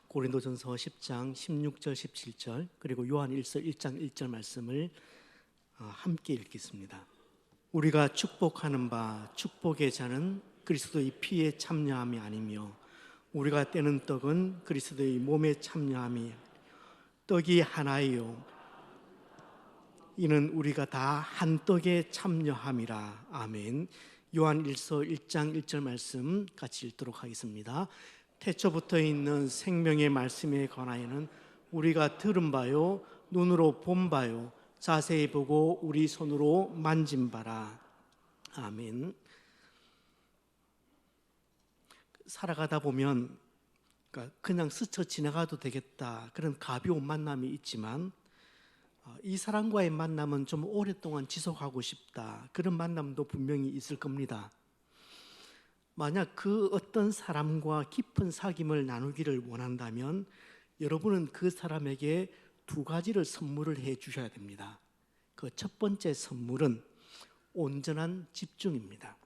고린도전서 10장 16절 17절 그리고 요한일서 1장 1절 말씀을 함께 읽겠습니다. 우리가 축복하는 바 축복의 자는 그리스도의 피에 참여함이 아니며 우리가 떼는 떡은 그리스도의 몸에 참여함이 떡이 하나이요 이는 우리가 다 한 떡에 참여함이라. 아멘. 요한일서 1장 1절 말씀 같이 읽도록 하겠습니다. 태초부터 있는 생명의 말씀에 관하여는 우리가 들은 바요 눈으로 본 바요 자세히 보고 우리 손으로 만진 바라. 아멘. 살아가다 보면 그냥 스쳐 지나가도 되겠다 그런 가벼운 만남이 있지만 이 사람과의 만남은 좀 오랫동안 지속하고 싶다 그런 만남도 분명히 있을 겁니다. 만약 그 어떤 사람과 깊은 사귐을 나누기를 원한다면 여러분은 그 사람에게 두 가지를 선물을 해 주셔야 됩니다. 그 첫 번째 선물은 온전한 집중입니다.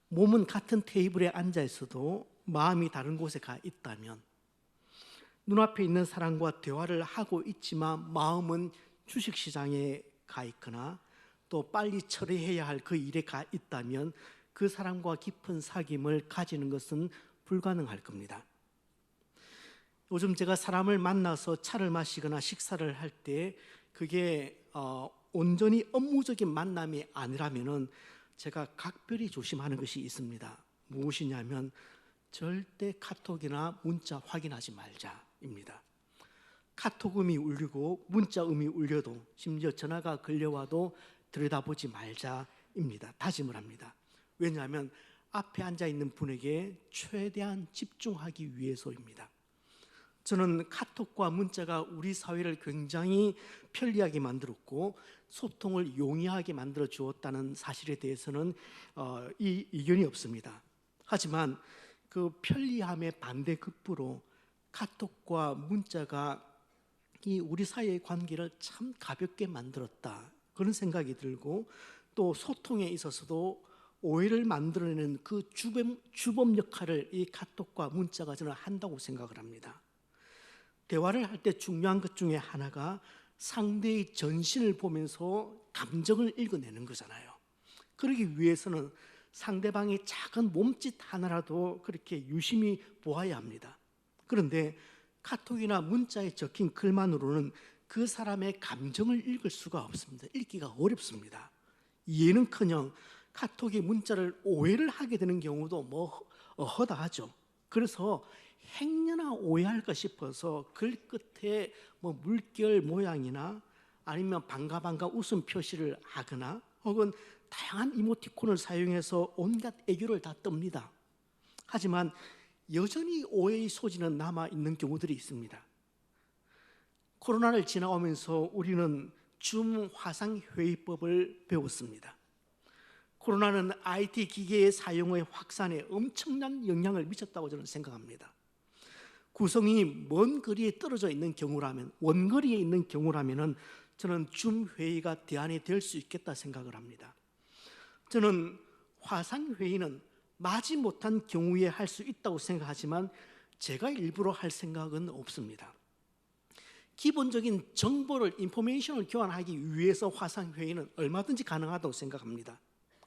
몸은 같은 테이블에 앉아 있어도 마음이 다른 곳에 가 있다면, 눈앞에 있는 사람과 대화를 하고 있지만 마음은 주식시장에 가 있거나 또 빨리 처리해야 할 그 일에 가 있다면 그 사람과 깊은 사귐을 가지는 것은 불가능할 겁니다. 요즘 제가 사람을 만나서 차를 마시거나 식사를 할 때 그게 온전히 업무적인 만남이 아니라면은 제가 각별히 조심하는 것이 있습니다. 무엇이냐면 절대 카톡이나 문자 확인하지 말자입니다. 카톡음이 울리고 문자음이 울려도 심지어 전화가 걸려와도 들여다보지 말자입니다. 다짐을 합니다. 왜냐하면 앞에 앉아있는 분에게 최대한 집중하기 위해서입니다. 저는 카톡과 문자가 우리 사회를 굉장히 편리하게 만들었고 소통을 용이하게 만들어 주었다는 사실에 대해서는 이 이견이 없습니다. 하지만 그 편리함의 반대급부로 카톡과 문자가 이 우리 사이의 관계를 참 가볍게 만들었다 그런 생각이 들고, 또 소통에 있어서도 오해를 만들어내는 그 주범 역할을 이 카톡과 문자가 저는 한다고 생각을 합니다. 대화를 할 때 중요한 것 중에 하나가 상대의 전신을 보면서 감정을 읽어내는 거잖아요. 그러기 위해서는 상대방의 작은 몸짓 하나라도 그렇게 유심히 보아야 합니다. 그런데 카톡이나 문자에 적힌 글만으로는 그 사람의 감정을 읽을 수가 없습니다. 읽기가 어렵습니다. 이해는커녕 카톡이 문자를 오해를 하게 되는 경우도 허다하죠. 그래서 행여나 오해할까 싶어서 글 끝에 물결 모양이나 아니면 반가 웃음 표시를 하거나 혹은 다양한 이모티콘을 사용해서 온갖 애교를 다 떱니다. 하지만 여전히 오해의 소지는 남아있는 경우들이 있습니다. 코로나를 지나오면서 우리는 줌 화상회의법을 배웠습니다. 코로나는 IT 기계의 사용의 확산에 엄청난 영향을 미쳤다고 저는 생각합니다. 구성이 먼 거리에 떨어져 있는 경우라면, 원거리에 있는 경우라면 저는 줌 회의가 대안이 될 수 있겠다 생각을 합니다. 저는 화상회의는 마지못한 경우에 할 수 있다고 생각하지만 제가 일부러 할 생각은 없습니다. 기본적인 정보를, 인포메이션을 교환하기 위해서 화상회의는 얼마든지 가능하다고 생각합니다.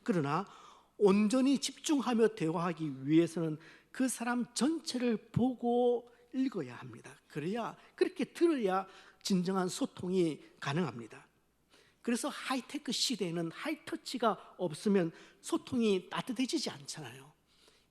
그러나 온전히 집중하며 대화하기 위해서는 그 사람 전체를 보고 읽어야 합니다. 그렇게 들어야 진정한 소통이 가능합니다. 그래서 하이테크 시대에는 하이터치가 없으면 소통이 따뜻해지지 않잖아요.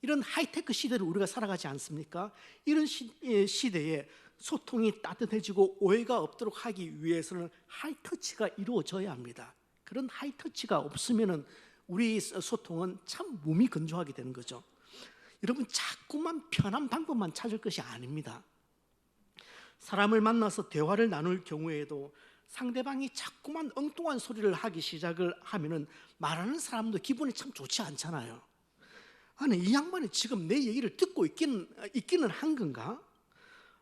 이런 하이테크 시대를 우리가 살아가지 않습니까? 이런 시대에 소통이 따뜻해지고 오해가 없도록 하기 위해서는 하이터치가 이루어져야 합니다. 그런 하이터치가 없으면 우리 소통은 참 몸이 건조하게 되는 거죠. 여러분, 자꾸만 편한 방법만 찾을 것이 아닙니다. 사람을 만나서 대화를 나눌 경우에도 상대방이 자꾸만 엉뚱한 소리를 하기 시작을 하면은 말하는 사람도 기분이 참 좋지 않잖아요. 아니, 이 양반이 지금 내 얘기를 듣고 있기는 한 건가?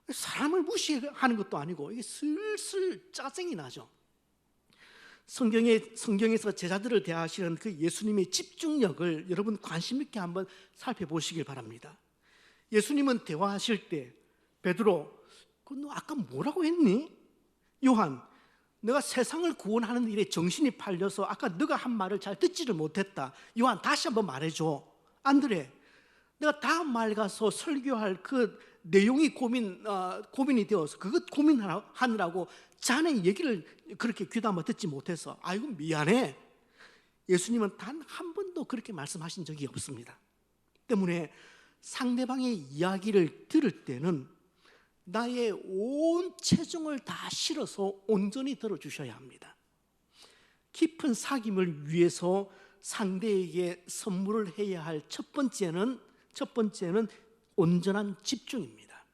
사람을 무시하는 것도 아니고 이게 슬슬 짜증이 나죠. 성경에서 제자들을 대하시는 그 예수님의 집중력을 여러분 관심 있게 한번 살펴보시길 바랍니다. 예수님은 대화하실 때 베드로, 너 아까 뭐라고 했니? 요한, 내가 세상을 구원하는 일에 정신이 팔려서 아까 너가 한 말을 잘 듣지를 못했다. 요한, 다시 한번 말해줘. 안드레, 내가 다음 말 가서 설교할 그 내용이 고민이 되어서 그것 고민하느라고 자네 얘기를 그렇게 귀담아 듣지 못해서 아이고 미안해. 예수님은 단 한 번도 그렇게 말씀하신 적이 없습니다. 때문에 상대방의 이야기를 들을 때는 나의 온 체중을 다 실어서 온전히 들어주셔야 합니다. 깊은 사귐을 위해서 상대에게 선물을 해야 할 첫 번째는 온전한 집중입니다.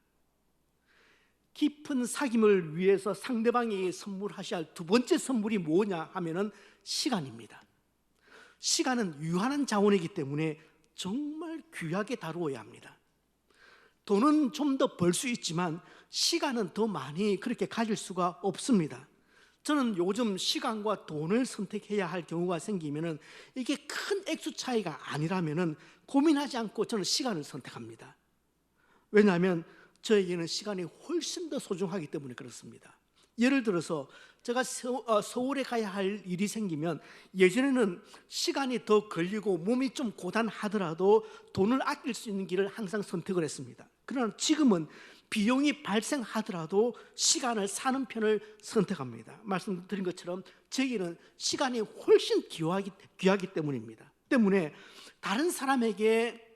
깊은 사귐을 위해서 상대방에게 선물하셔야 할 두 번째 선물이 뭐냐 하면은 시간입니다. 시간은 유한한 자원이기 때문에 정말 귀하게 다루어야 합니다. 돈은 좀 더 벌 수 있지만 시간은 더 많이 그렇게 가질 수가 없습니다. 저는 요즘 시간과 돈을 선택해야 할 경우가 생기면은 이게 큰 액수 차이가 아니라면은 고민하지 않고 저는 시간을 선택합니다. 왜냐하면 저에게는 시간이 훨씬 더 소중하기 때문에 그렇습니다. 예를 들어서 제가 서울에 가야 할 일이 생기면 예전에는 시간이 더 걸리고 몸이 좀 고단하더라도 돈을 아낄 수 있는 길을 항상 선택을 했습니다. 그러나 지금은 비용이 발생하더라도 시간을 사는 편을 선택합니다. 말씀드린 것처럼 저에게는 시간이 훨씬 귀하기 때문입니다. 때문에 다른 사람에게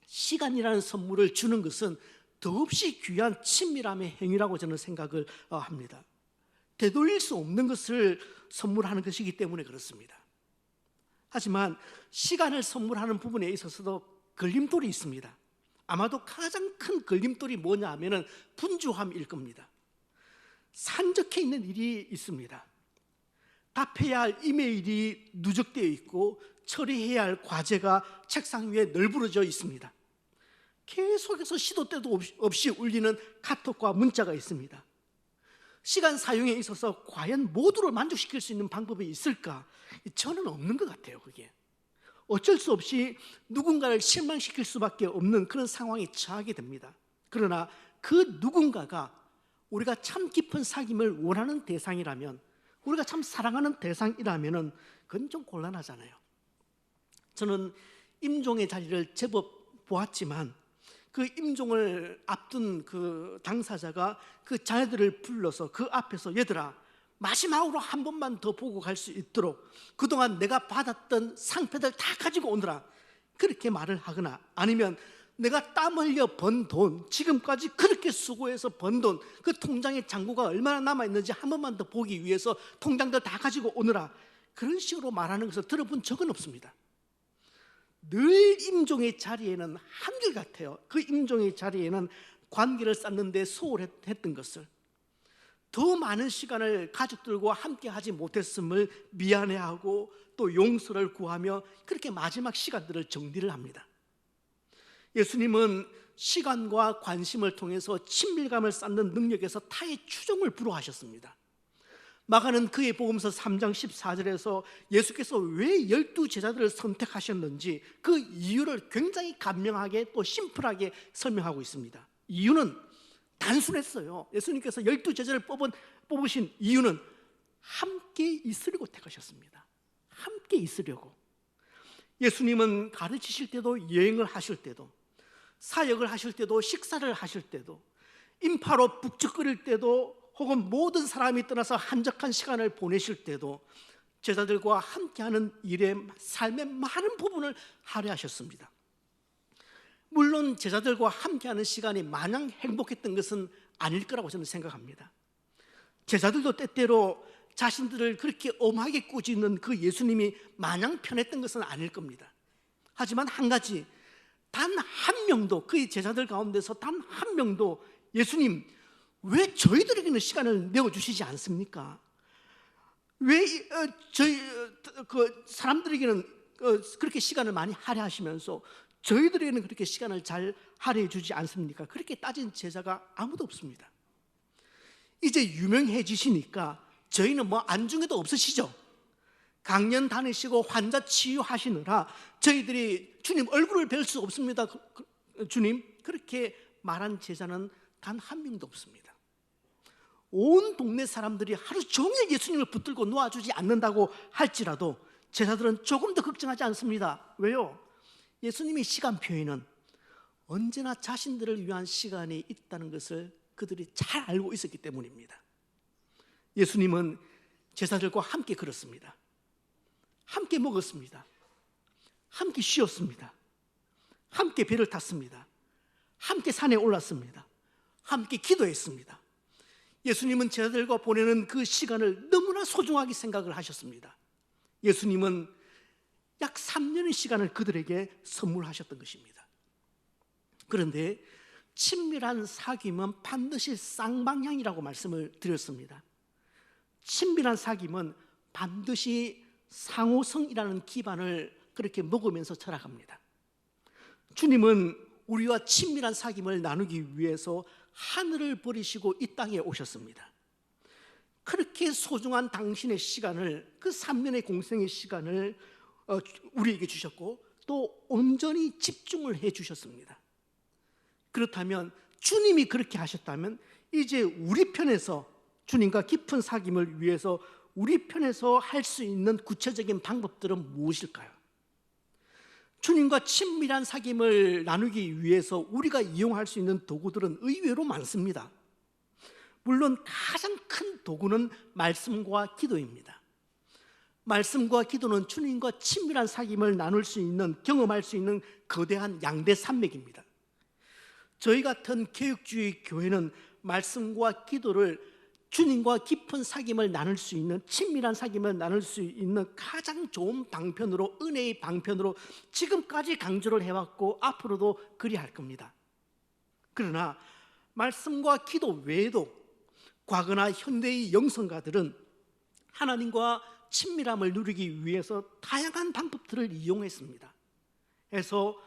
시간이라는 선물을 주는 것은 더없이 귀한 친밀함의 행위라고 저는 생각을 합니다. 되돌릴 수 없는 것을 선물하는 것이기 때문에 그렇습니다. 하지만 시간을 선물하는 부분에 있어서도 걸림돌이 있습니다. 아마도 가장 큰 걸림돌이 뭐냐 하면은 분주함일 겁니다. 산적해 있는 일이 있습니다. 답해야 할 이메일이 누적되어 있고 처리해야 할 과제가 책상 위에 널브러져 있습니다. 계속해서 시도 때도 없이 울리는 카톡과 문자가 있습니다. 시간 사용에 있어서 과연 모두를 만족시킬 수 있는 방법이 있을까? 저는 없는 것 같아요. 그게 어쩔 수 없이 누군가를 실망시킬 수밖에 없는 그런 상황에 처하게 됩니다. 그러나 그 누군가가 우리가 참 깊은 사귐을 원하는 대상이라면, 우리가 참 사랑하는 대상이라면 그건 좀 곤란하잖아요. 저는 임종의 자리를 제법 보았지만 그 임종을 앞둔 그 당사자가 그 자녀들을 불러서 그 앞에서 얘들아, 마지막으로 한 번만 더 보고 갈 수 있도록 그동안 내가 받았던 상패들 다 가지고 오너라, 그렇게 말을 하거나, 아니면 내가 땀 흘려 번 돈, 지금까지 그렇게 수고해서 번 돈, 그 통장에 잔고가 얼마나 남아있는지 한 번만 더 보기 위해서 통장들 다 가지고 오너라, 그런 식으로 말하는 것을 들어본 적은 없습니다. 늘 임종의 자리에는 한결같아요. 그 임종의 자리에는 관계를 쌓는 데 소홀했던 것을, 더 많은 시간을 가족들과 함께 하지 못했음을 미안해하고 또 용서를 구하며 그렇게 마지막 시간들을 정리를 합니다. 예수님은 시간과 관심을 통해서 친밀감을 쌓는 능력에서 타의 추종을 불허하셨습니다. 마가는 그의 복음서 3장 14절에서 예수께서 왜 12제자들을 선택하셨는지 그 이유를 굉장히 간명하게 또 심플하게 설명하고 있습니다. 이유는 단순했어요. 예수님께서 12제자를 뽑으신 이유는 함께 있으려고 택하셨습니다. 함께 있으려고. 예수님은 가르치실 때도, 여행을 하실 때도, 사역을 하실 때도, 식사를 하실 때도, 인파로 북적거릴 때도, 혹은 모든 사람이 떠나서 한적한 시간을 보내실 때도 제자들과 함께하는 일의 삶의 많은 부분을 할애하셨습니다. 물론 제자들과 함께하는 시간이 마냥 행복했던 것은 아닐 거라고 저는 생각합니다. 제자들도 때때로 자신들을 그렇게 엄하게 꾸짖는 그 예수님이 마냥 편했던 것은 아닐 겁니다. 하지만 한 가지, 단 한 명도, 그의 제자들 가운데서 단 한 명도 예수님, 왜 저희들에게는 시간을 내어주시지 않습니까? 왜 저희 사람들에게는 그렇게 시간을 많이 할애하시면서 저희들에게는 그렇게 시간을 잘 할애해 주지 않습니까? 그렇게 따진 제자가 아무도 없습니다. 이제 유명해지시니까 저희는 뭐 안중에도 없으시죠? 강연 다니시고 환자 치유하시느라 저희들이 주님 얼굴을 뵐 수 없습니다. 주님, 그렇게 말한 제자는 단 한 명도 없습니다. 온 동네 사람들이 하루 종일 예수님을 붙들고 놓아주지 않는다고 할지라도 제자들은 조금 더 걱정하지 않습니다. 왜요? 예수님의 시간표에는 언제나 자신들을 위한 시간이 있다는 것을 그들이 잘 알고 있었기 때문입니다. 예수님은 제자들과 함께 걸었습니다. 함께 먹었습니다. 함께 쉬었습니다. 함께 배를 탔습니다. 함께 산에 올랐습니다. 함께 기도했습니다. 예수님은 제자들과 보내는 그 시간을 너무나 소중하게 생각을 하셨습니다. 예수님은 약 3년의 시간을 그들에게 선물하셨던 것입니다. 그런데 친밀한 사귐은 반드시 쌍방향이라고 말씀을 드렸습니다. 친밀한 사귐은 반드시 상호성이라는 기반을 그렇게 먹으면서 철학합니다. 주님은 우리와 친밀한 사귐을 나누기 위해서 하늘을 버리시고 이 땅에 오셨습니다. 그렇게 소중한 당신의 시간을, 그 3년의 공생의 시간을 우리에게 주셨고 또 온전히 집중을 해 주셨습니다. 그렇다면 주님이 그렇게 하셨다면 이제 우리 편에서 주님과 깊은 사귐을 위해서 우리 편에서 할 수 있는 구체적인 방법들은 무엇일까요? 주님과 친밀한 사귐을 나누기 위해서 우리가 이용할 수 있는 도구들은 의외로 많습니다. 물론 가장 큰 도구는 말씀과 기도입니다. 말씀과 기도는 주님과 친밀한 사귐을 나눌 수 있는, 경험할 수 있는 거대한 양대 산맥입니다. 저희 같은 개혁주의 교회는 말씀과 기도를 주님과 깊은 사귐을 나눌 수 있는, 친밀한 사귐을 나눌 수 있는 가장 좋은 방편으로, 은혜의 방편으로 지금까지 강조를 해왔고 앞으로도 그리할 겁니다. 그러나 말씀과 기도 외에도 과거나 현대의 영성가들은 하나님과 친밀함을 누리기 위해서 다양한 방법들을 이용했습니다. 그래서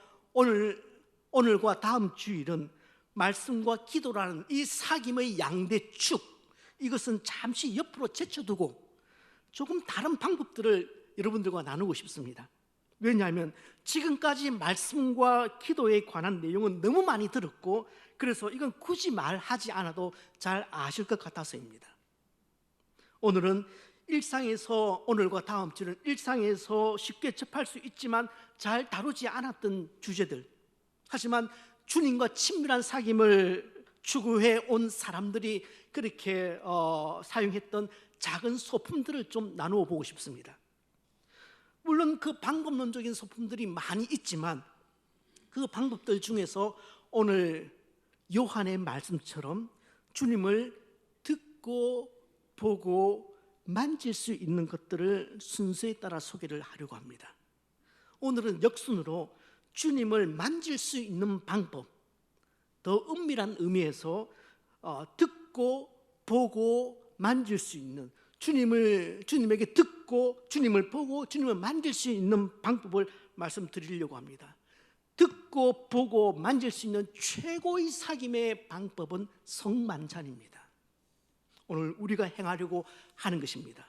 오늘과 다음 주일은 말씀과 기도라는 이 사귐의 양대 축, 이것은 잠시 옆으로 제쳐두고 조금 다른 방법들을 여러분들과 나누고 싶습니다. 왜냐하면 지금까지 말씀과 기도에 관한 내용은 너무 많이 들었고, 그래서 이건 굳이 말하지 않아도 잘 아실 것 같아서입니다. 오늘은 오늘과 다음 주는 일상에서 쉽게 접할 수 있지만 잘 다루지 않았던 주제들, 하지만 주님과 친밀한 사귐을 추구해 온 사람들이 그렇게 사용했던 작은 소품들을 좀 나누어 보고 싶습니다. 물론 그 방법론적인 소품들이 많이 있지만 그 방법들 중에서 오늘 요한의 말씀처럼 주님을 듣고 보고 만질 수 있는 것들을 순서에 따라 소개를 하려고 합니다. 오늘은 역순으로 주님을 만질 수 있는 방법, 더 은밀한 의미에서 듣고 보고 만질 수 있는, 주님에게 듣고 주님을 보고 주님을 만질 수 있는 방법을 말씀드리려고 합니다. 듣고 보고 만질 수 있는 최고의 사귐의 방법은 성만찬입니다. 오늘 우리가 행하려고 하는 것입니다.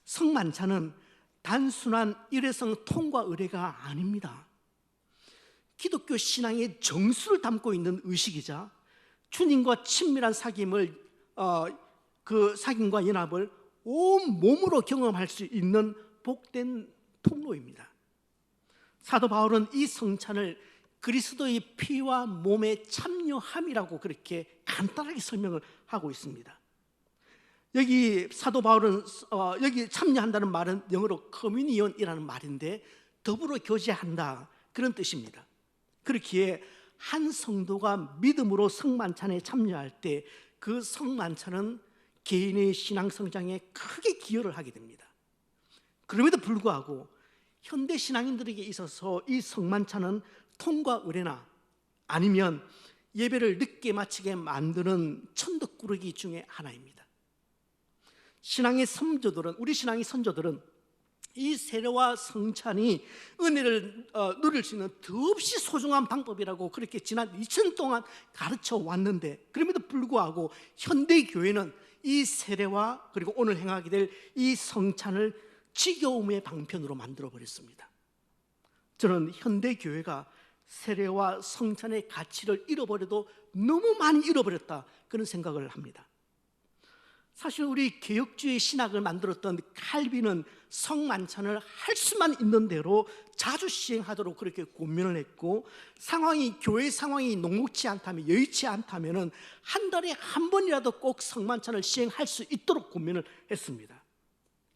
성만찬은 단순한 일회성 통과 의례가 아닙니다. 기독교 신앙의 정수를 담고 있는 의식이자 주님과 친밀한 사귐을, 그 사귐과 연합을 온 몸으로 경험할 수 있는 복된 통로입니다. 사도 바울은 이 성찬을 그리스도의 피와 몸에 참여함이라고 그렇게 간단하게 설명을 하고 있습니다. 여기 사도 바울은 여기 참여한다는 말은 영어로 커뮤니언이라는 말인데 더불어 교제한다, 그런 뜻입니다. 그렇기에 한 성도가 믿음으로 성만찬에 참여할 때 그 성만찬은 개인의 신앙 성장에 크게 기여를 하게 됩니다. 그럼에도 불구하고 현대 신앙인들에게 있어서 이 성만찬은 통과 의례나 아니면 예배를 늦게 마치게 만드는 천덕꾸러기 중에 하나입니다. 우리 신앙의 선조들은 이 세례와 성찬이 은혜를 누릴 수 있는 더없이 소중한 방법이라고 그렇게 지난 2000년 동안 가르쳐 왔는데, 그럼에도 불구하고 현대 교회는 이 세례와 그리고 오늘 행하게 될 이 성찬을 지겨움의 방편으로 만들어 버렸습니다. 저는 현대 교회가 세례와 성찬의 가치를 잃어버려도 너무 많이 잃어버렸다, 그런 생각을 합니다. 사실 우리 개혁주의 신학을 만들었던 칼빈은 성만찬을 할 수만 있는 대로 자주 시행하도록 그렇게 고민을 했고, 교회 상황이 녹록치 않다면, 여의치 않다면 한 달에 한 번이라도 꼭 성만찬을 시행할 수 있도록 고민을 했습니다.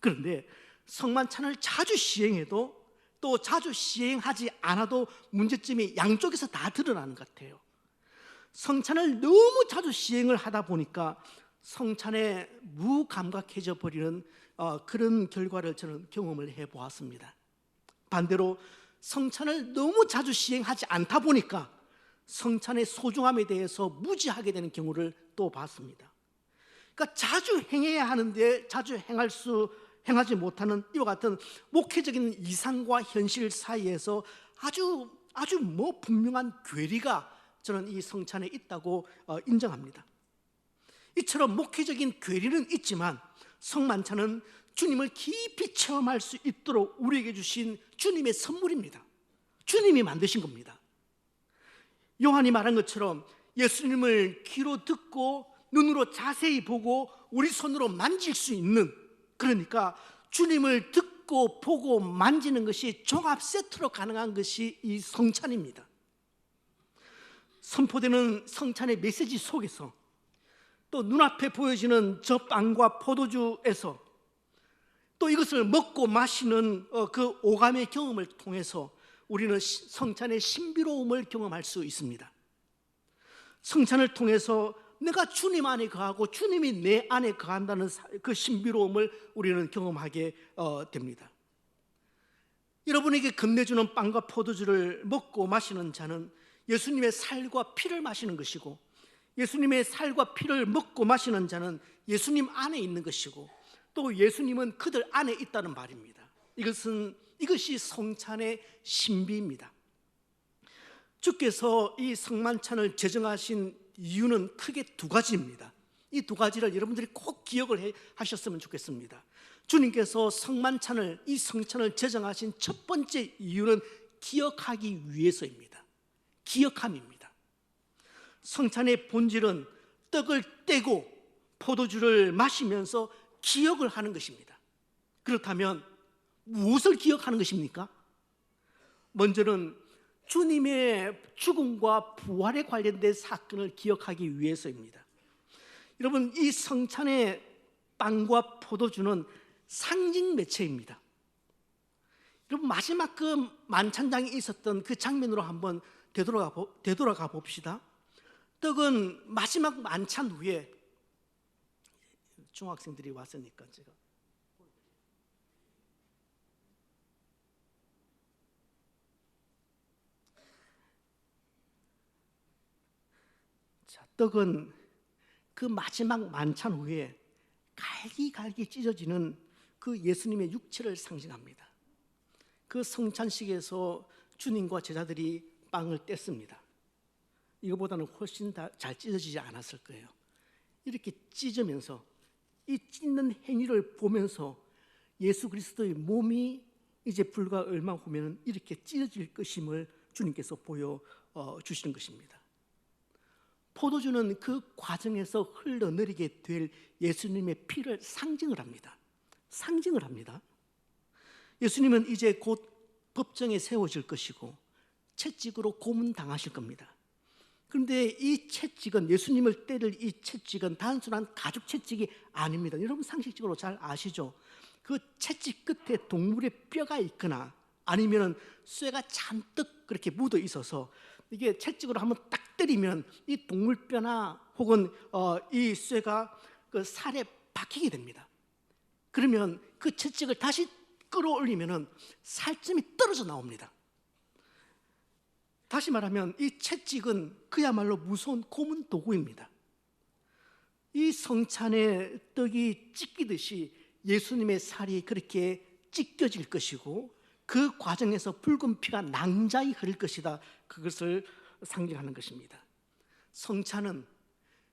그런데 성만찬을 자주 시행해도 또 자주 시행하지 않아도 문제점이 양쪽에서 다 드러나는 것 같아요. 성찬을 너무 자주 시행을 하다 보니까 성찬에 무감각해져 버리는 그런 결과를 저는 경험을 해보았습니다. 반대로 성찬을 너무 자주 시행하지 않다 보니까 성찬의 소중함에 대해서 무지하게 되는 경우를 또 봤습니다. 그러니까 자주 행해야 하는데 자주 행하지 못하는 이와 같은 목회적인 이상과 현실 사이에서 아주 분명한 괴리가 저는 이 성찬에 있다고 인정합니다. 이처럼 목회적인 괴리는 있지만 성만찬은 주님을 깊이 체험할 수 있도록 우리에게 주신 주님의 선물입니다. 주님이 만드신 겁니다. 요한이 말한 것처럼 예수님을 귀로 듣고 눈으로 자세히 보고 우리 손으로 만질 수 있는, 그러니까 주님을 듣고 보고 만지는 것이 종합 세트로 가능한 것이 이 성찬입니다. 선포되는 성찬의 메시지 속에서 또 눈앞에 보여지는 저 빵과 포도주에서 또 이것을 먹고 마시는 그 오감의 경험을 통해서 우리는 성찬의 신비로움을 경험할 수 있습니다. 성찬을 통해서 내가 주님 안에 거하고 주님이 내 안에 거한다는 그 신비로움을 우리는 경험하게 됩니다. 여러분에게 건네주는 빵과 포도주를 먹고 마시는 자는 예수님의 살과 피를 마시는 것이고, 예수님의 살과 피를 먹고 마시는 자는 예수님 안에 있는 것이고, 또 예수님은 그들 안에 있다는 말입니다. 이것이 성찬의 신비입니다. 주께서 이 성만찬을 제정하신 이유는 크게 두 가지입니다. 이 두 가지를 여러분들이 꼭 기억을 하셨으면 좋겠습니다. 주님께서 이 성찬을 제정하신 첫 번째 이유는 기억하기 위해서입니다. 기억함입니다. 성찬의 본질은 떡을 떼고 포도주를 마시면서 기억을 하는 것입니다. 그렇다면 무엇을 기억하는 것입니까? 먼저는 주님의 죽음과 부활에 관련된 사건을 기억하기 위해서입니다. 여러분, 이 성찬의 빵과 포도주는 상징 매체입니다. 여러분, 마지막 그 만찬장에 있었던 그 장면으로 한번 되돌아가 봅시다. 떡은 마지막 만찬 후에, 중학생들이 왔으니까 제가 떡은 그 마지막 만찬 후에 갈기갈기 찢어지는 그 예수님의 육체를 상징합니다. 그 성찬식에서 주님과 제자들이 빵을 뗐습니다. 이거보다는 훨씬 잘 찢어지지 않았을 거예요. 이렇게 찢으면서, 이 찢는 행위를 보면서 예수 그리스도의 몸이 이제 불과 얼마 후면 이렇게 찢어질 것임을 주님께서 보여주시는 것입니다. 포도주는 그 과정에서 흘러내리게 될 예수님의 피를 상징을 합니다. 상징을 합니다. 예수님은 이제 곧 법정에 세워질 것이고 채찍으로 고문당하실 겁니다. 그런데 이 채찍은, 예수님을 때릴 이 채찍은 단순한 가죽 채찍이 아닙니다. 여러분 상식적으로 잘 아시죠? 그 채찍 끝에 동물의 뼈가 있거나 아니면 쇠가 잔뜩 그렇게 묻어 있어서 이게 채찍으로 한번 딱 때리면 이 동물뼈나 혹은 이 쇠가 그 살에 박히게 됩니다. 그러면 그 채찍을 다시 끌어올리면 살점이 떨어져 나옵니다. 다시 말하면 이 채찍은 그야말로 무서운 고문 도구입니다. 이 성찬의 떡이 찢기듯이 예수님의 살이 그렇게 찢겨질 것이고 그 과정에서 붉은 피가 낭자히 흐를 것이다. 그것을 상징하는 것입니다. 성찬은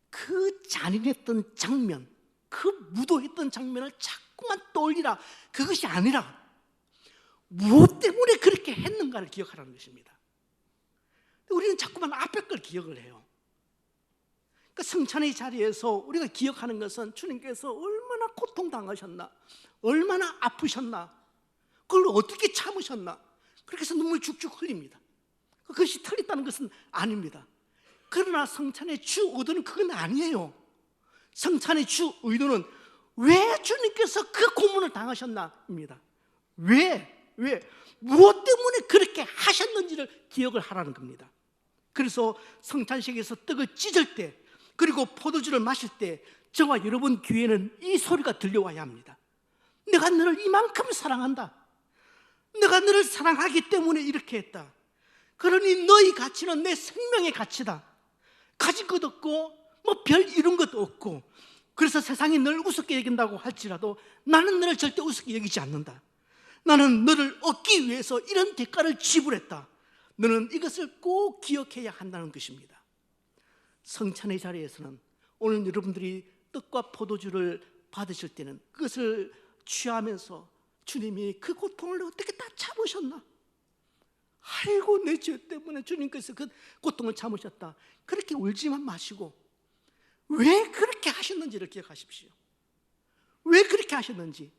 그 잔인했던 장면, 그 무도했던 장면을 자꾸만 떠올리라, 그것이 아니라 무엇 때문에 그렇게 했는가를 기억하라는 것입니다. 우리는 자꾸만 앞에 걸 기억을 해요. 그러니까 성찬의 자리에서 우리가 기억하는 것은 주님께서 얼마나 고통당하셨나, 얼마나 아프셨나, 그걸 어떻게 참으셨나, 그렇게 해서 눈물 죽죽 흘립니다. 그것이 틀렸다는 것은 아닙니다. 그러나 성찬의 주 의도는 그건 아니에요. 성찬의 주 의도는 왜 주님께서 그 고문을 당하셨나입니다. 왜? 무엇 때문에 그렇게 하셨는지를 기억을 하라는 겁니다. 그래서 성찬식에서 떡을 찢을 때, 그리고 포도주를 마실 때 저와 여러분 귀에는 이 소리가 들려와야 합니다. 내가 너를 이만큼 사랑한다. 내가 너를 사랑하기 때문에 이렇게 했다. 그러니 너의 가치는 내 생명의 가치다. 가진 것 없고 뭐 별 이룬 것도 없고, 그래서 세상이 너를 우습게 여긴다고 할지라도 나는 너를 절대 우습게 여기지 않는다. 나는 너를 얻기 위해서 이런 대가를 지불했다. 너는 이것을 꼭 기억해야 한다는 것입니다. 성찬의 자리에서는 오늘 여러분들이 떡과 포도주를 받으실 때는 그것을 취하면서 주님이 그 고통을 어떻게 다 참으셨나? 아이고, 내 죄 때문에 주님께서 그 고통을 참으셨다. 그렇게 울지만 마시고 왜 그렇게 하셨는지를 기억하십시오. 왜 그렇게 하셨는지,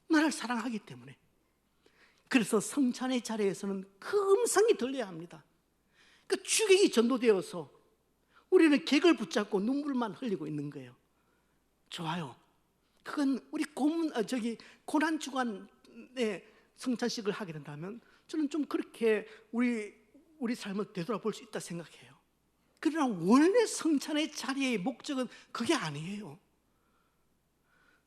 나를 사랑하기 때문에. 그래서 성찬의 자리에서는 그 음성이 들려야 합니다. 그 주객이 전도되어서 우리는 객을 붙잡고 눈물만 흘리고 있는 거예요. 좋아요. 그건 우리 고난주간에 성찬식을 하게 된다면 저는 좀 그렇게 우리 삶을 되돌아볼 수 있다 생각해요. 그러나 원래 성찬의 자리의 목적은 그게 아니에요.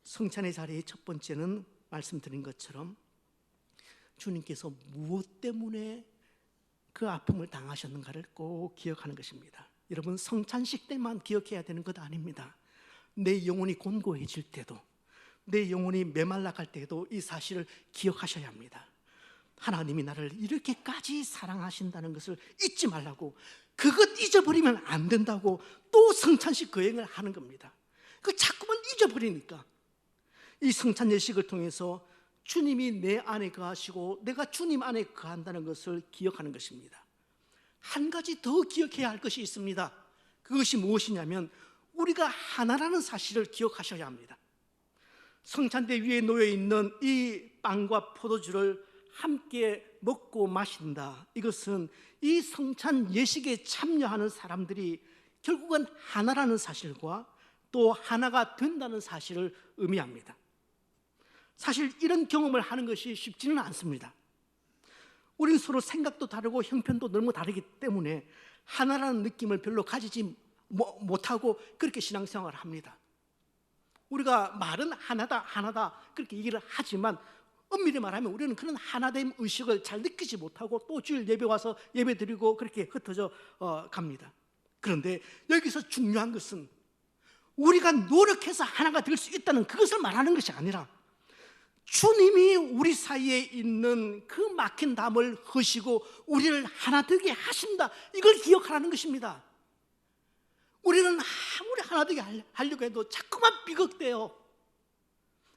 성찬의 자리의 첫 번째는 말씀드린 것처럼 주님께서 무엇 때문에 그 아픔을 당하셨는가를 꼭 기억하는 것입니다. 여러분, 성찬식 때만 기억해야 되는 것 아닙니다. 내 영혼이 곤고해질 때도, 내 영혼이 메말라갈 때도 이 사실을 기억하셔야 합니다. 하나님이 나를 이렇게까지 사랑하신다는 것을 잊지 말라고, 그것 잊어버리면 안 된다고 또 성찬식 거행을 하는 겁니다. 그 자꾸만 잊어버리니까 이 성찬 예식을 통해서 주님이 내 안에 거하시고 내가 주님 안에 거한다는 것을 기억하는 것입니다. 한 가지 더 기억해야 할 것이 있습니다. 그것이 무엇이냐면 우리가 하나라는 사실을 기억하셔야 합니다. 성찬대 위에 놓여 있는 이 빵과 포도주를 함께 먹고 마신다. 이것은 이 성찬 예식에 참여하는 사람들이 결국은 하나라는 사실과 또 하나가 된다는 사실을 의미합니다. 사실 이런 경험을 하는 것이 쉽지는 않습니다. 우리는 서로 생각도 다르고 형편도 너무 다르기 때문에 하나라는 느낌을 별로 가지지 못하고 그렇게 신앙생활을 합니다. 우리가 말은 하나다 그렇게 얘기를 하지만 엄밀히 말하면 우리는 그런 하나됨 의식을 잘 느끼지 못하고 또 주일 예배 와서 예배 드리고 그렇게 흩어져 갑니다. 그런데 여기서 중요한 것은 우리가 노력해서 하나가 될 수 있다는 그것을 말하는 것이 아니라 주님이 우리 사이에 있는 그 막힌 담을 허시고 우리를 하나 되게 하신다, 이걸 기억하라는 것입니다. 우리는 아무리 하나 되게 하려고 해도 자꾸만 비극돼요.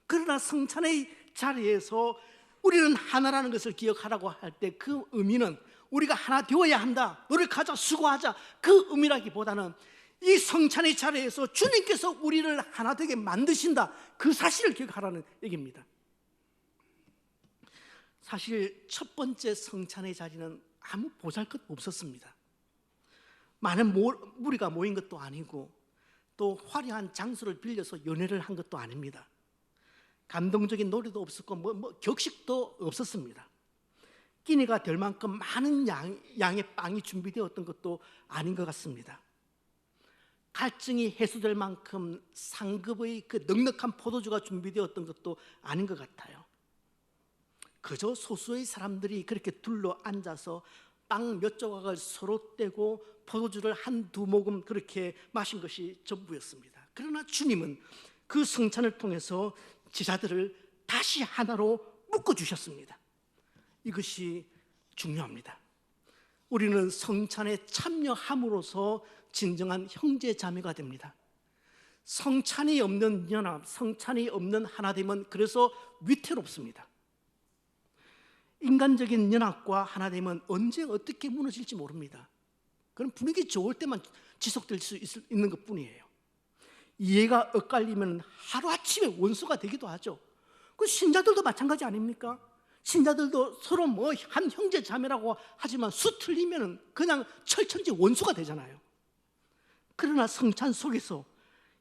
그러나 성찬의 자리에서 우리는 하나라는 것을 기억하라고 할 때 그 의미는 우리가 하나 되어야 한다, 노력하자, 수고하자, 그 의미라기보다는 이 성찬의 자리에서 주님께서 우리를 하나 되게 만드신다, 그 사실을 기억하라는 얘기입니다. 사실 첫 번째 성찬의 자리는 아무 보잘것 없었습니다. 많은 무리가 모인 것도 아니고 또 화려한 장소를 빌려서 연회를 한 것도 아닙니다. 감동적인 노래도 없었고 격식도 없었습니다. 끼니가 될 만큼 많은 양의 빵이 준비되었던 것도 아닌 것 같습니다. 갈증이 해소될 만큼 상급의 그 넉넉한 포도주가 준비되었던 것도 아닌 것 같아요. 그저 소수의 사람들이 그렇게 둘러 앉아서 빵 몇 조각을 서로 떼고 포도주를 한두 모금 그렇게 마신 것이 전부였습니다. 그러나 주님은 그 성찬을 통해서 제자들을 다시 하나로 묶어주셨습니다. 이것이 중요합니다. 우리는 성찬에 참여함으로써 진정한 형제자매가 됩니다. 성찬이 없는 연합, 성찬이 없는 하나됨은 그래서 위태롭습니다. 인간적인 연합과 하나됨은 언제 어떻게 무너질지 모릅니다. 그런 분위기 좋을 때만 지속될 수 있는 것뿐이에요. 이해가 엇갈리면 하루아침에 원수가 되기도 하죠. 그 신자들도 마찬가지 아닙니까? 신자들도 서로 뭐 한 형제 자매라고 하지만 수 틀리면 그냥 철천지 원수가 되잖아요. 그러나 성찬 속에서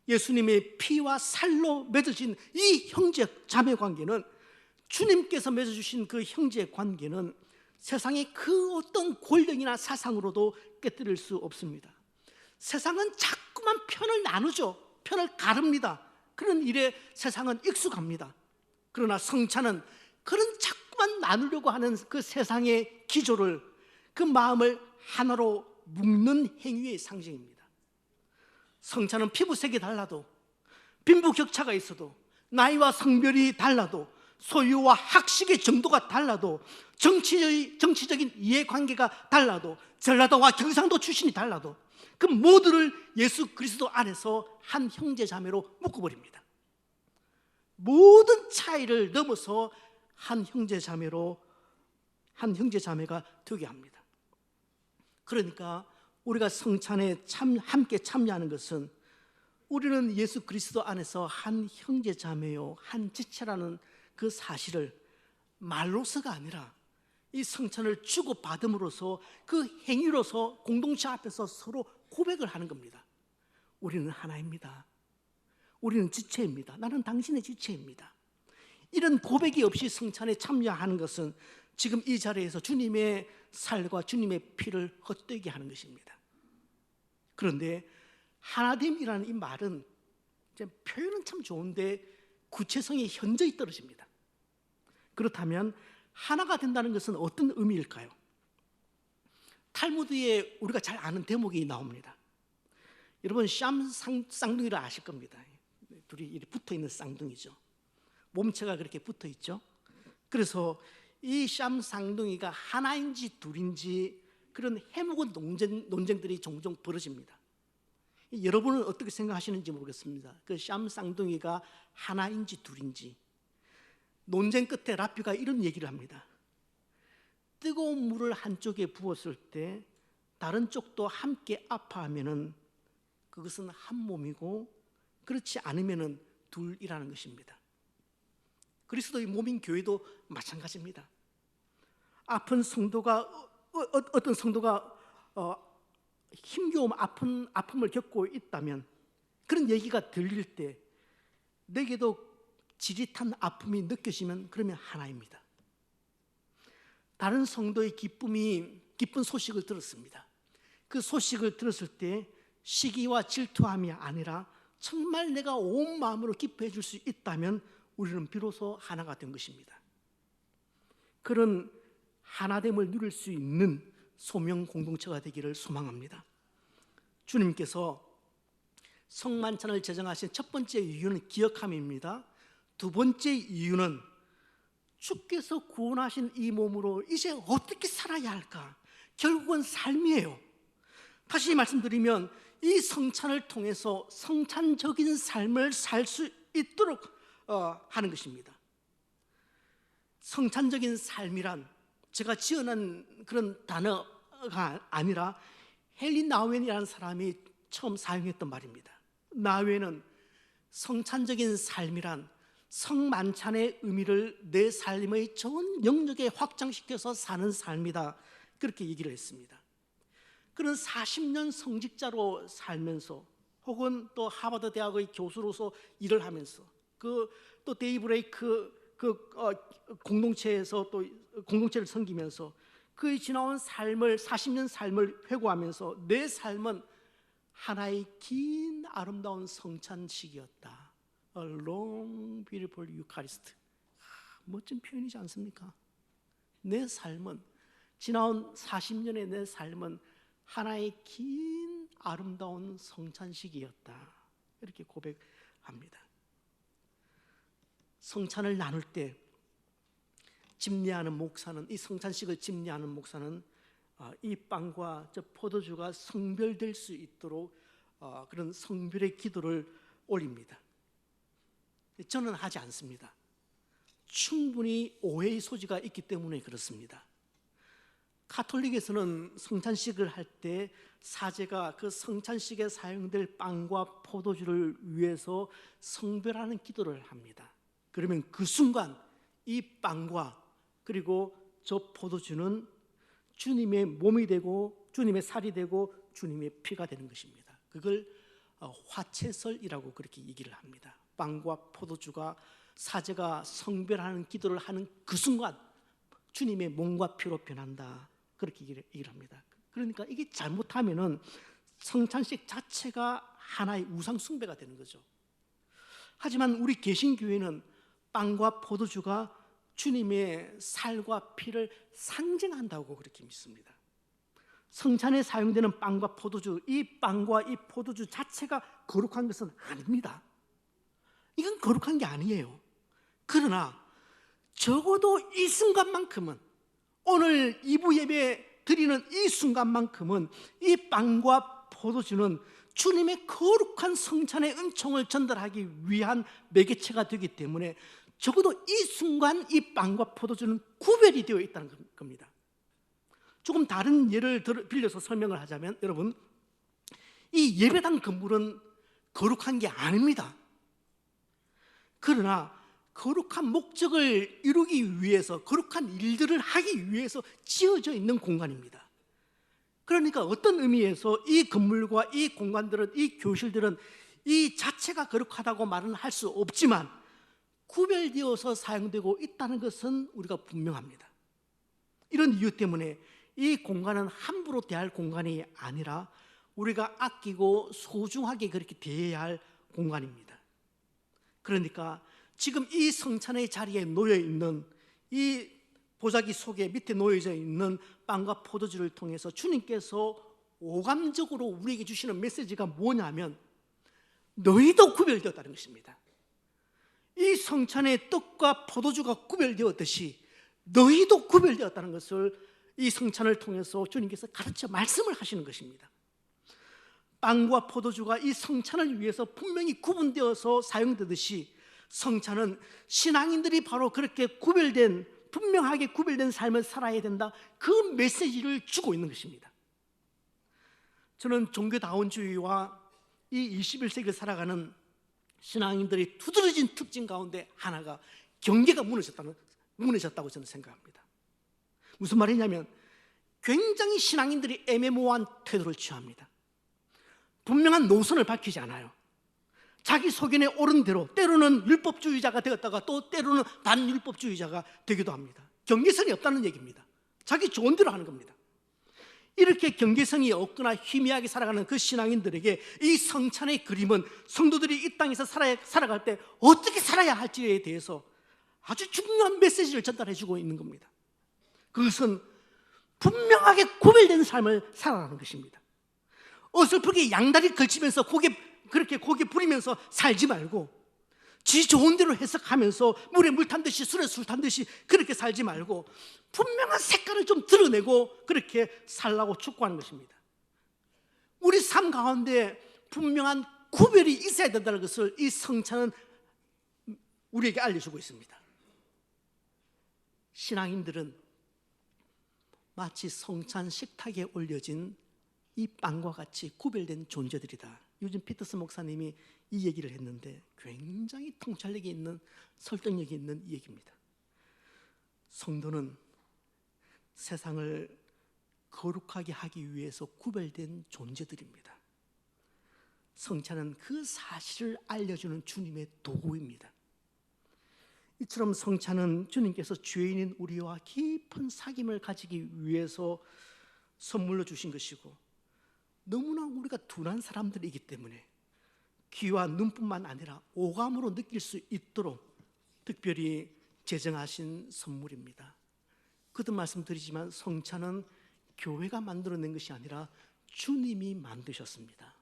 예수님의 피와 살로 맺어진 이 형제 자매 관계는, 주님께서 맺어주신 그 형제 관계는 세상의 그 어떤 권력이나 사상으로도 깨뜨릴 수 없습니다. 세상은 자꾸만 편을 나누죠. 편을 가릅니다. 그런 일에 세상은 익숙합니다. 그러나 성찬은 그런 자꾸만 나누려고 하는 그 세상의 기조를, 그 마음을 하나로 묶는 행위의 상징입니다. 성찬은 피부색이 달라도, 빈부격차가 있어도, 나이와 성별이 달라도, 소유와 학식의 정도가 달라도, 정치적인 이해관계가 달라도, 전라도와 경상도 출신이 달라도 그 모두를 예수 그리스도 안에서 한 형제 자매로 묶어버립니다. 모든 차이를 넘어서 한 형제 자매가 되게 합니다. 그러니까 우리가 성찬에 함께 참여하는 것은, 우리는 예수 그리스도 안에서 한 형제 자매요, 한 지체라는 그 사실을 말로서가 아니라 이 성찬을 주고받음으로써, 그 행위로서 공동체 앞에서 서로 고백을 하는 겁니다. 우리는 하나입니다. 우리는 지체입니다. 나는 당신의 지체입니다. 이런 고백이 없이 성찬에 참여하는 것은 지금 이 자리에서 주님의 살과 주님의 피를 헛되게 하는 것입니다. 그런데 하나됨이라는 이 말은, 표현은 참 좋은데 구체성이 현저히 떨어집니다. 그렇다면 하나가 된다는 것은 어떤 의미일까요? 탈무드에 우리가 잘 아는 대목이 나옵니다. 여러분, 샴 쌍둥이를 아실 겁니다. 둘이 이렇게 붙어있는 쌍둥이죠. 몸체가 그렇게 붙어있죠. 그래서 이 샴 쌍둥이가 하나인지 둘인지 그런 해묵은 논쟁들이 종종 벌어집니다. 여러분은 어떻게 생각하시는지 모르겠습니다. 그 샴 쌍둥이가 하나인지 둘인지. 논쟁 끝에 라피가 이런 얘기를 합니다. 뜨거운 물을 한쪽에 부었을 때 다른 쪽도 함께 아파하면은 그것은 한 몸이고, 그렇지 않으면은 둘이라는 것입니다. 그리스도의 몸인 교회도 마찬가지입니다. 아픈 성도가, 어떤 성도가 힘겨움, 아픔을 겪고 있다면, 그런 얘기가 들릴 때 내게도 지릿한 아픔이 느껴지면 그러면 하나입니다. 다른 성도의 기쁜 소식을 들었습니다. 그 소식을 들었을 때 시기와 질투함이 아니라 정말 내가 온 마음으로 기뻐해 줄 수 있다면 우리는 비로소 하나가 된 것입니다. 그런 하나됨을 누릴 수 있는 소명 공동체가 되기를 소망합니다. 주님께서 성만찬을 제정하신 첫 번째 이유는 기억함입니다. 두 번째 이유는 주께서 구원하신 이 몸으로 이제 어떻게 살아야 할까? 결국은 삶이에요. 다시 말씀드리면 이 성찬을 통해서 성찬적인 삶을 살 수 있도록 하는 것입니다. 성찬적인 삶이란 제가 지어낸 그런 단어가 아니라 헨리 나우엔이라는 사람이 처음 사용했던 말입니다. 나우엔은 성찬적인 삶이란 성만찬의 의미를 내 삶의 전 영역에 확장시켜서 사는 삶이다, 그렇게 얘기를 했습니다. 그런 40년 성직자로 살면서, 혹은 또 하버드 대학의 교수로서 일을 하면서, 또 데이브레이크 공동체에서 또 공동체를 섬기면서 그 지나온 삶을, 40년 삶을 회고하면서 내 삶은 하나의 긴 아름다운 성찬식이었다. A long, beautiful Eucharist. 멋진 표현이지 않습니까? 내 삶은, 지나온 40년의 내 삶은 하나의 긴 아름다운 성찬식이었다, 이렇게 고백합니다. 성찬을 나눌 때 집례하는 목사는, 이 성찬식을 집례하는 목사는 이 빵과 저 포도주가 성별될 수 있도록 그런 성별의 기도를 올립니다. 저는 하지 않습니다. 충분히 오해의 소지가 있기 때문에 그렇습니다. 가톨릭에서는 성찬식을 할 때 사제가 그 성찬식에 사용될 빵과 포도주를 위해서 성별하는 기도를 합니다. 그러면 그 순간 이 빵과 그리고 저 포도주는 주님의 몸이 되고 주님의 살이 되고 주님의 피가 되는 것입니다. 그걸 화채설이라고 그렇게 얘기를 합니다. 빵과 포도주가 사제가 성별하는 기도를 하는 그 순간 주님의 몸과 피로 변한다, 그렇게 얘기를 합니다. 그러니까 이게 잘못하면은 성찬식 자체가 하나의 우상 숭배가 되는 거죠. 하지만 우리 개신교회는 빵과 포도주가 주님의 살과 피를 상징한다고 그렇게 믿습니다. 성찬에 사용되는 빵과 포도주, 이 빵과 이 포도주 자체가 거룩한 것은 아닙니다. 이건 거룩한 게 아니에요. 그러나 적어도 이 순간만큼은, 오늘 2부 예배 드리는 이 순간만큼은 이 빵과 포도주는 주님의 거룩한 성찬의 은총을 전달하기 위한 매개체가 되기 때문에 적어도 이 순간 이 빵과 포도주는 구별이 되어 있다는 겁니다. 조금 다른 예를 빌려서 설명을 하자면, 여러분, 이 예배당 건물은 거룩한 게 아닙니다. 그러나 거룩한 목적을 이루기 위해서, 거룩한 일들을 하기 위해서 지어져 있는 공간입니다. 그러니까 어떤 의미에서 이 건물과 이 공간들은, 이 교실들은 이 자체가 거룩하다고 말은 할 수 없지만 구별되어서 사용되고 있다는 것은 우리가 분명합니다. 이런 이유 때문에 이 공간은 함부로 대할 공간이 아니라 우리가 아끼고 소중하게 그렇게 대해야 할 공간입니다. 그러니까 지금 이 성찬의 자리에 놓여 있는 이 보자기 속에 밑에 놓여져 있는 빵과 포도주를 통해서 주님께서 오감적으로 우리에게 주시는 메시지가 뭐냐면, 너희도 구별되었다는 것입니다. 이 성찬의 떡과 포도주가 구별되었듯이 너희도 구별되었다는 것을 이 성찬을 통해서 주님께서 가르쳐 말씀을 하시는 것입니다. 빵과 포도주가 이 성찬을 위해서 분명히 구분되어서 사용되듯이 성찬은 신앙인들이 바로 그렇게 구별된, 분명하게 구별된 삶을 살아야 된다, 그 메시지를 주고 있는 것입니다. 저는 종교다원주의와 이 21세기를 살아가는 신앙인들이 두드러진 특징 가운데 하나가 경계가 무너졌다고 저는 생각합니다. 무슨 말이냐면, 굉장히 신앙인들이 애매모호한 태도를 취합니다. 분명한 노선을 밝히지 않아요. 자기 소견에 옳은 대로 때로는 율법주의자가 되었다가 또 때로는 반율법주의자가 되기도 합니다. 경계선이 없다는 얘기입니다. 자기 좋은 대로 하는 겁니다. 이렇게 경계선이 없거나 희미하게 살아가는 그 신앙인들에게 이 성찬의 그림은 성도들이 이 땅에서 살아갈 때 어떻게 살아야 할지에 대해서 아주 중요한 메시지를 전달해 주고 있는 겁니다. 그것은 분명하게 구별된 삶을 살아가는 것입니다. 어설프게 양다리 걸치면서 그렇게 고개 부리면서 살지 말고, 지 좋은 대로 해석하면서 물에 물 탄 듯이 술에 술 탄 듯이 그렇게 살지 말고 분명한 색깔을 좀 드러내고 그렇게 살라고 촉구하는 것입니다. 우리 삶 가운데 분명한 구별이 있어야 된다는 것을 이 성찬은 우리에게 알려주고 있습니다. 신앙인들은 마치 성찬 식탁에 올려진 이 빵과 같이 구별된 존재들이다. 요즘 피터스 목사님이 이 얘기를 했는데 굉장히 통찰력이 있는, 설득력이 있는 이 얘기입니다. 성도는 세상을 거룩하게 하기 위해서 구별된 존재들입니다. 성찬은 그 사실을 알려주는 주님의 도구입니다. 이처럼 성찬은 주님께서 죄인인 우리와 깊은 사귐을 가지기 위해서 선물로 주신 것이고, 너무나 우리가 둔한 사람들이기 때문에 귀와 눈뿐만 아니라 오감으로 느낄 수 있도록 특별히 제정하신 선물입니다. 거듭 말씀드리지만 성찬은 교회가 만들어낸 것이 아니라 주님이 만드셨습니다.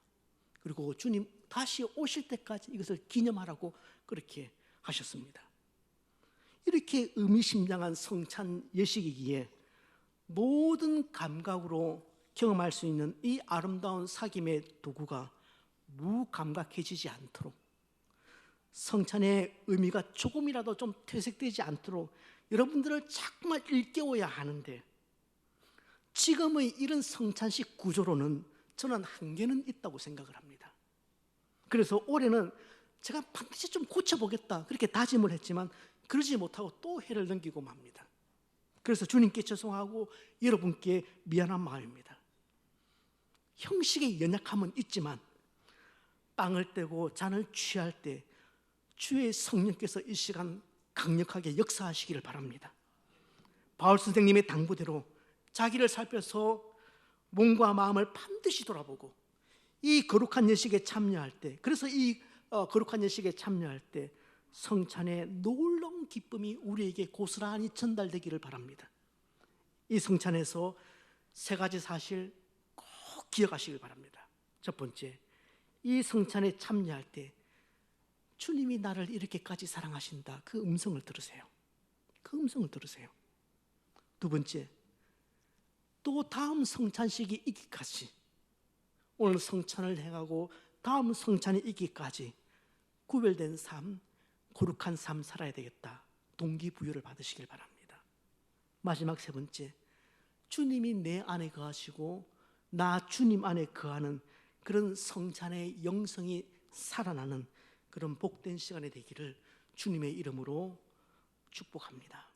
그리고 주님 다시 오실 때까지 이것을 기념하라고 그렇게 하셨습니다. 이렇게 의미심장한 성찬 예식이기에 모든 감각으로 경험할 수 있는 이 아름다운 사귐의 도구가 무감각해지지 않도록, 성찬의 의미가 조금이라도 좀 퇴색되지 않도록 여러분들을 자꾸만 일깨워야 하는데, 지금의 이런 성찬식 구조로는 저는 한계는 있다고 생각을 합니다. 그래서 올해는 제가 반드시 좀 고쳐보겠다 그렇게 다짐을 했지만 그러지 못하고 또 해를 넘기고 맙니다. 그래서 주님께 죄송하고 여러분께 미안한 마음입니다. 형식의 연약함은 있지만 빵을 떼고 잔을 취할 때 주의 성령께서 이 시간 강력하게 역사하시기를 바랍니다. 바울 선생님의 당부대로 자기를 살펴서 몸과 마음을 반드시 돌아보고 이 거룩한 예식에 참여할 때, 그래서 이 거룩한 예식에 참여할 때 성찬의 놀라운 기쁨이 우리에게 고스란히 전달되기를 바랍니다. 이 성찬에서 세 가지 사실 꼭 기억하시길 바랍니다. 첫 번째, 이 성찬에 참여할 때 주님이 나를 이렇게까지 사랑하신다, 그 음성을 들으세요. 그 음성을 들으세요. 두 번째, 또 다음 성찬식이 있기까지, 오늘 성찬을 행하고 다음 성찬이 있기까지 구별된 삶, 거룩한 삶 살아야 되겠다, 동기부여를 받으시길 바랍니다. 마지막 세 번째, 주님이 내 안에 거하시고 나 주님 안에 거하는 그런 성찬의 영성이 살아나는 그런 복된 시간이 되기를 주님의 이름으로 축복합니다.